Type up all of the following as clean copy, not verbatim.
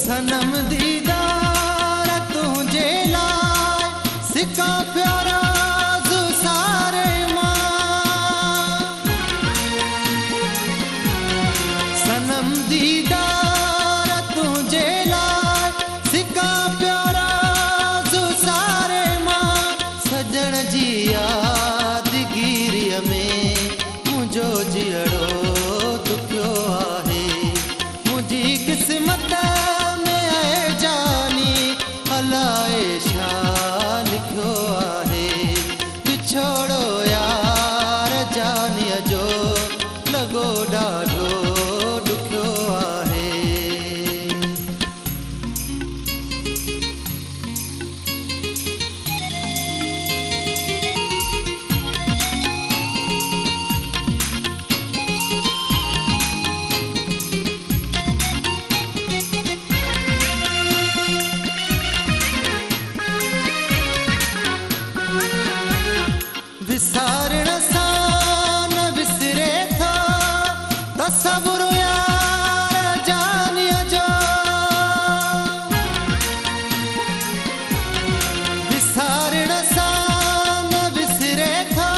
सनम दीदार तुझे लाए सिका प्यारा सारे मां सनम दीदार तुझे लाए सिका प्यारा सारे मां सजण जी यादगिरीअ में मुझो जियड़ो दुखियो आहे मुझी किस्मत अलाए छा लिखियो आहे बिछोड़ो यार जानीअ जो लॻो ॾाढो ॾुखियो आहे विसारण सां न विसरे थो तसवुर यार जानीअ जो विसारण सां न विसरे थो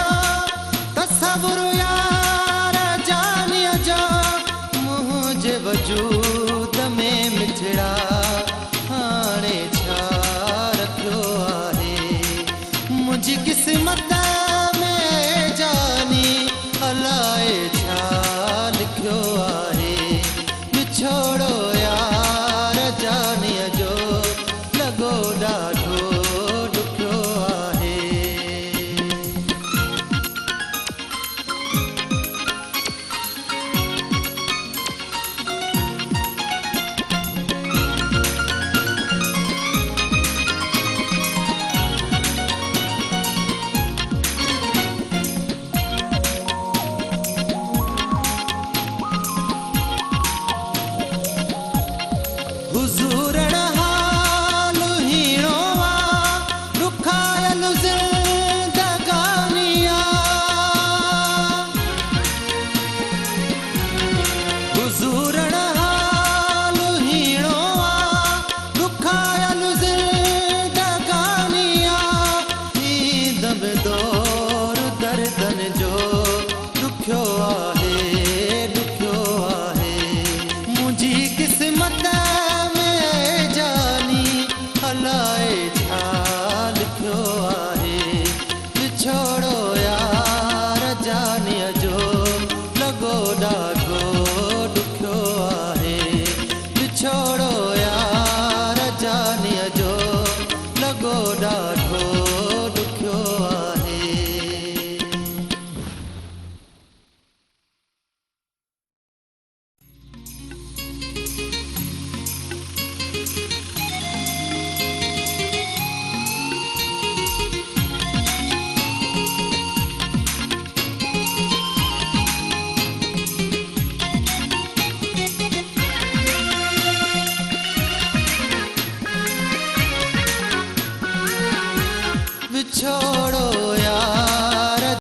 तसवुर यार जानीअ जो मुंहिंजे वजूद में मिठड़ा हाणे छा रखियो आहे मुंहिंजी किस्मत अलाए छा लिखियो आहे बिछोड़ो यार जानीअ जो लॻो ॾाढो ॾुखियो आहे हुजूर